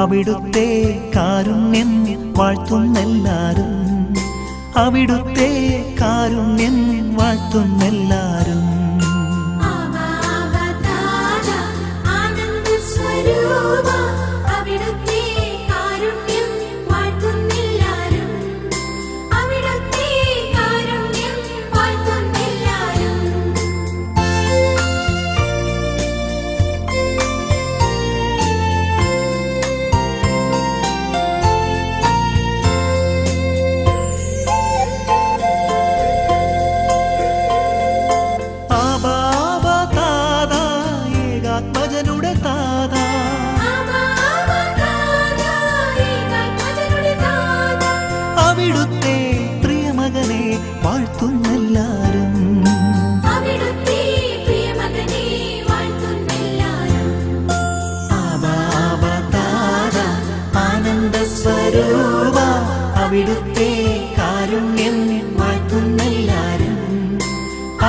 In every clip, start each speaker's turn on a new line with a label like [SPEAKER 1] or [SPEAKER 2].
[SPEAKER 1] അവിടുത്തെ കാരുണ്യം വാഴ്ത്തുന്നെല്ലാരും. അവിടുത്തെ കാരുണ്യം വാഴ്ത്തുന്നെല്ലാരും. അവിടുത്തെ പ്രിയമകനെ വാഴ്ത്തുന്നെല്ലാരും. ആനന്ദസ്വരൂപ അവിടുത്തെ കാരുണ്യം വാഴ്ത്തുന്നെല്ലാരും.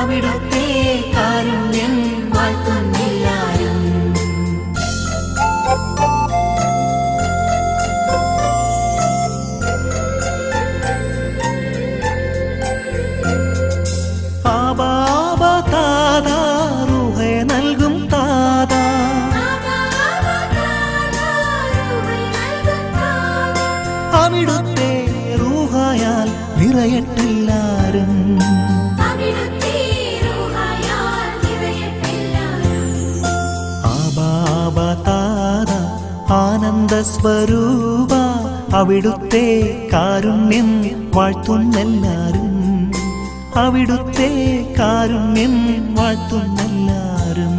[SPEAKER 1] അവിടുത്തെ കാരുണ്യം വാഴ്ത്തുന്നെല്ലാരും. നൽകും താതാ അവിടുത്തെ റൂഹായാൽ നിറയട്ടെല്ലാരും. ആനന്ദസ്വരൂപ അവിടുത്തെ കാരുണ്യം വാഴ്ത്തുന്നെല്ലാരും. അവിടുത്തെ കാരുണ്യം വാഴ്ത്തുന്നെല്ലാരും.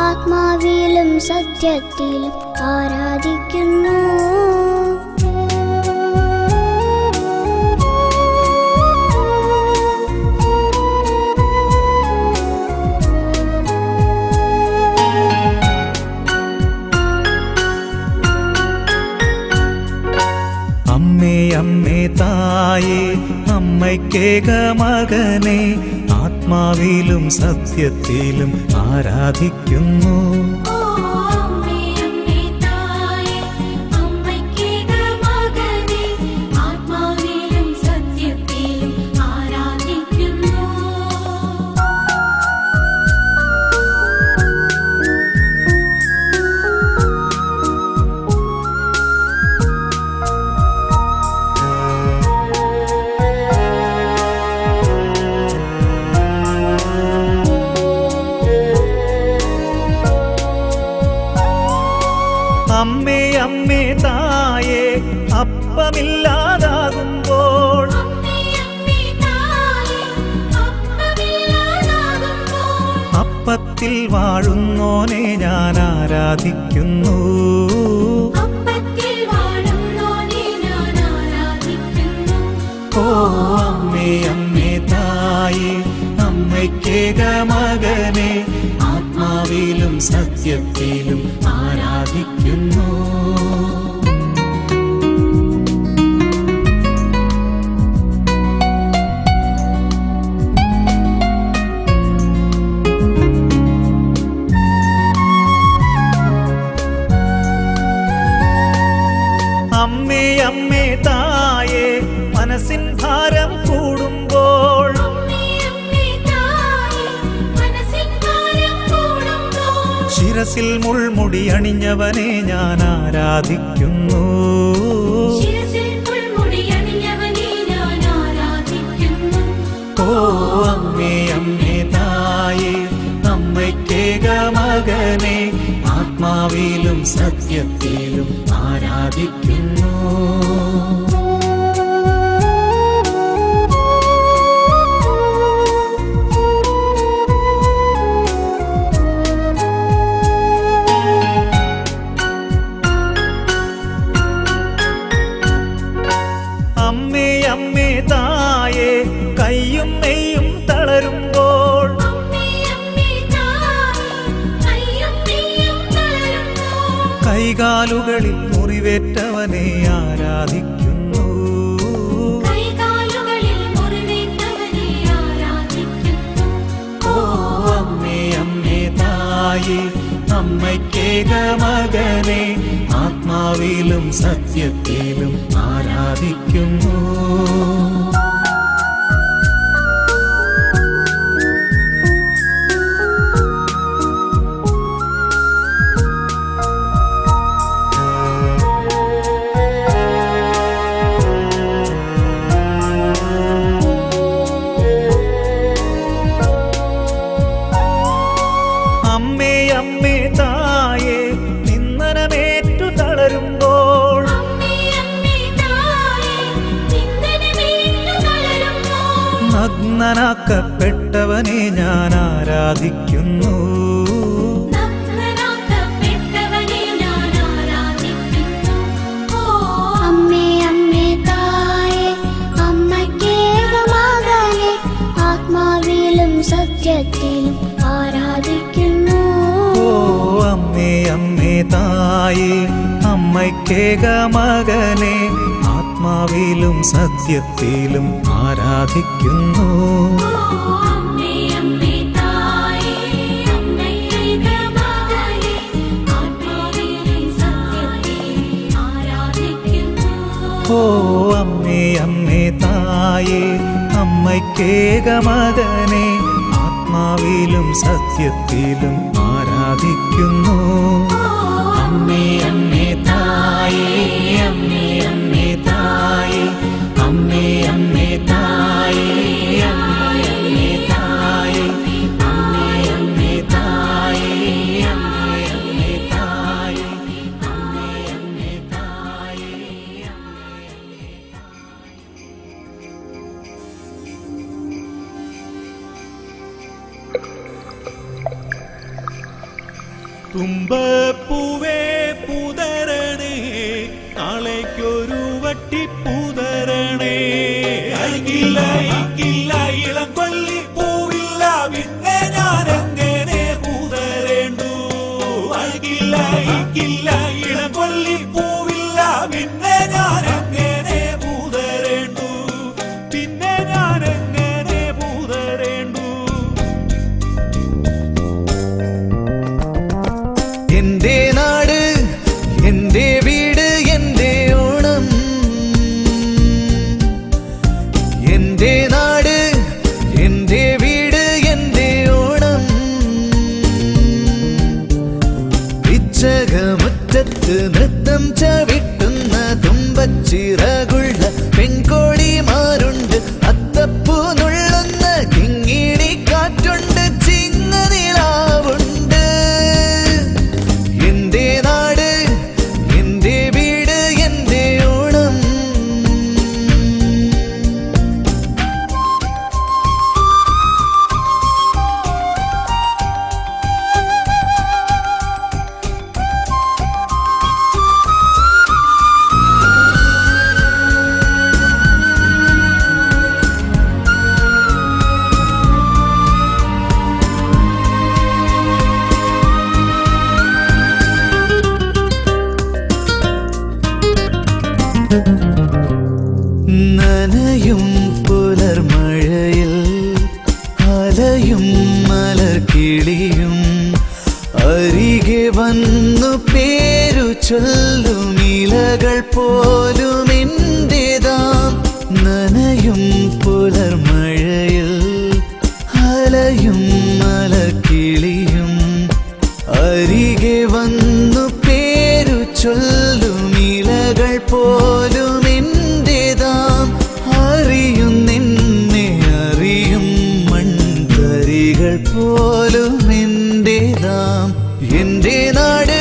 [SPEAKER 2] ആത്മാവിലും സത്യത്തിലും ആരാധിക്കുന്നു.
[SPEAKER 1] അമ്മേ അമ്മേ തായേ അമ്മയ്ക്കേക മകനെ ആത്മാവിലും സത്യത്തിലും ആരാധിക്കുന്നു. അമ്മേ അമ്മേ തായേ അപ്പമില്ലാതാകുമ്പോൾ അപ്പത്തിൽ വാഴുന്നോനെ ഞാൻ ആരാധിക്കുന്നു. ഓ അമ്മേ അമ്മേ തായേ അമ്മയ്ക്കേക മകനെ ആത്മാവിലും സത്യത്തിലും ആരാധിക്കുന്നു. അമ്മേ അമ്മേ തായേ മനസ്സിൻ ഭാരം കൂടുമ്പോൾ ശിരസിൽ മുൾമുടി അണിഞ്ഞവനെ ഞാൻ ആരാധിക്കുന്നു. ഓ അമ്മേ അമ്മേ തായേ അമ്മയ്ക്കേക മകനെ ആത്മാവിലും സത്യത്തിലും ആരാധിക്കുന്നു. കൈകാലുകളിൽ മുറിവേറ്റവനെ ആരാധിക്കുന്നു. ഓ അമ്മേ അമ്മേ തായേ അമ്മയ്ക്കേക മകനെ ആത്മാവിലും സത്യത്തിലും ആരാധിക്കുന്നു. നഗ്നനാക്കപ്പെട്ടവനെ ഞാൻ ആരാധിക്കുന്നു.
[SPEAKER 2] അമ്മേ അമ്മേ തായേ അമ്മയ്ക്കേക മകനെ ആത്മാവിലും സത്യത്തിലും ആരാധിക്കുന്നു.
[SPEAKER 1] ഓ അമ്മേ അമ്മേ തായേ അമ്മയ്ക്കേക മകനെ ആത്മാവിലും സത്യത്തിലും ആരാധിക്കുന്നു. ഓ അമ്മേ അമ്മേ തായേ അമ്മയ്ക്കേക മകനെ ആത്മാവിലും സത്യത്തിലും ആരാധിക്കുന്നു. അമ്മേ അമ്മേ തായേ അമ്മേ അമ്മേ തായേ അമ്മേ അമ്മേ തായേ അമ്മേ അമ്മേ തായേ അമ്മേ അമ്മേ തായേ അമ്മേ അമ്മേ തായേ അമ്മേ അമ്മേ തായേ.
[SPEAKER 3] തുമ്പപ്പൂവേ പുതരണേ നാളേക്കൊരു വട്ടി പുതരണേ. അയക്കില്ല ഇക്കില്ല ഇളം കൊല്ലി പൂവില്ല പിന്നെ ഞാൻ എങ്ങനെ പുതരേണ്ടു. അയക്കില്ല ഇക്കില്ല ഇളം കൊല്ലി പൂവില്ല പിന്നെ ഞാൻ എങ്ങനെ പുതരേണ്ടു. പിന്നെ ഞാൻ എങ്ങനെ പുതരേണ്ടു.
[SPEAKER 4] എന്റെ നാട് എന്റെ വീട് എന്റെ ഓണം. എന്റെ നാട് എന്റെ വീട് എന്റെ ഓണം. പിച്ചകമുറ്റത്ത് നൃത്തം ചവിട്ടുന്ന തുമ്പച്ചിറകുള്ള പെൺകോടിമാരുണ്ട്. അത്തപ്പൂ നുള്ളുന്ന കിങ്ങിണി കാറ്റുണ്ട്. ചിങ്ങനിലാവുണ്ട്. എന്റെ നാട് എന്റെ വീട് എന്റെ ഓണം. നനയും പുലർമഴയിൽ അലയും മലർക്കിളിയും അരികെ വന്നു പേരു ചൊല്ലും ഇലകൾ പോലും എന്റേതാം. നനയും പുലർമഴയിൽ അലയും മലർക്കിളിയും അരികെ വന്നു പേരു ചൊല്ലും ഇലകൾ പോലും എന്റേതാം. അറിയുന്നെന്നെ അറിയും മൺതരികൾ പോലും എന്റേതാം. എന്റെ നാട്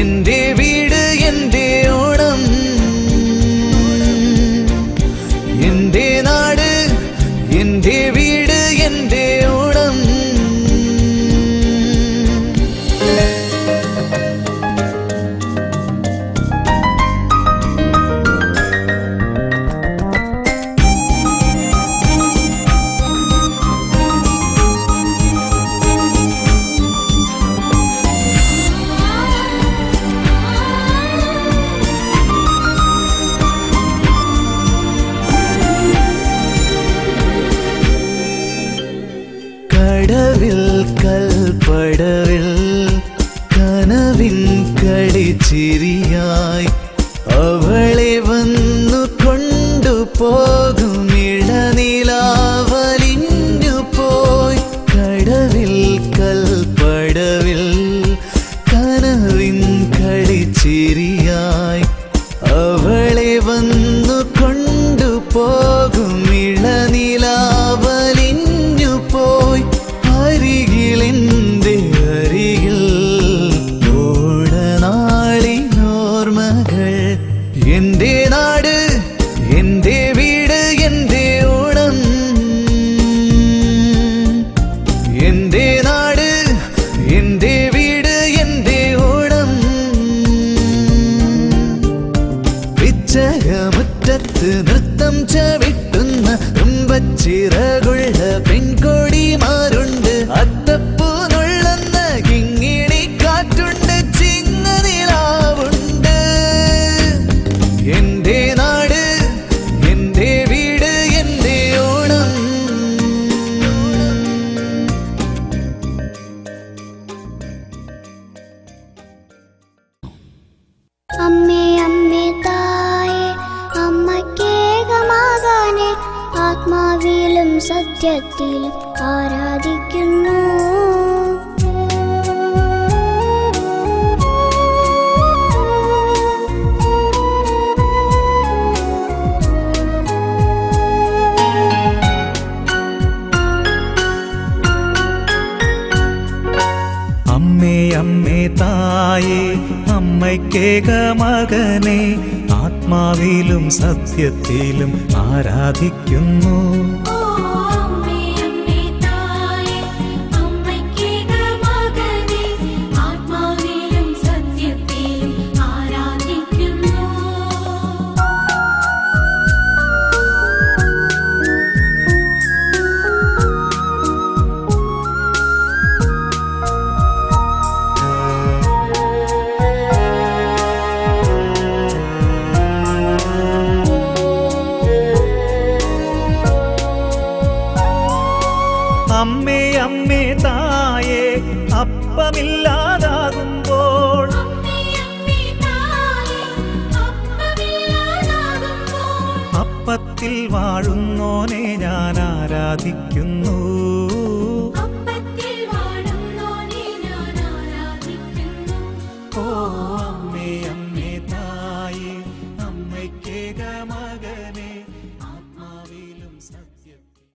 [SPEAKER 4] എന്റെ വീട് എന്റെ ഓണം. എന്റെ നാട് എന്റെ വീട് എന്റെ ഓണം. കളിച്ചിരിയായി അവളെ വന്നു കൊണ്ടുപോകും ഇളനിലാവലിഞ്ഞു പോയി കടവിൽ കൽപ്പടവിൽ കനവിൻ കളിച്ചിരിയായി അവളെ വന്നു കൊണ്ടുപോകും ഇളനിലാവലിഞ്ഞു പോയി അരികിലെന്റെ അരികിൽ ഓണനാളിനോർമ്മകൾ എന്റെ നാട് എന്റെ വീട് എന്റെ ഓണം എന്റെ നാട് എന്റെ വീട് എന്റെ ഓണം പിച്ചകമുറ്റത്ത് നൃത്തം ചവിട്ടുന്ന തുമ്പച്ചിറകുള്ള പെൺകൊടിമാരുണ്ട് അത്തപ്പൂ നുള്ളുന്ന കിങ്ങിണി കാറ്റുണ്ട് ചിങ്ങനിലാവുണ്ട് എന്റെ നാട് എന്റെ വീട് എന്റെ ഓണം
[SPEAKER 2] അമ്മേ അമ്മേ തായേ അമ്മക്കേകമാകാനെ ആത്മാവിലും സത്യത്തിലും ആരാധിക്കുന്നു
[SPEAKER 1] അമ്മേ അമ്മേ തായേ അമ്മയ്ക്കേക മകനെ ആത്മാവിലും സത്യത്തിലും ആരാധിക്കുന്നു അമ്മേ അമ്മേ തായേ അപ്പമില്ലാതാകുമ്പോൾ അപ്പത്തിൽ വാഴുന്നോനെ ഞാൻ ആരാധിക്കുന്നു ഓ അമ്മേ അമ്മേ തായേ അമ്മയ്ക്കേക മകനെ ആത്മാവിലും സത്യം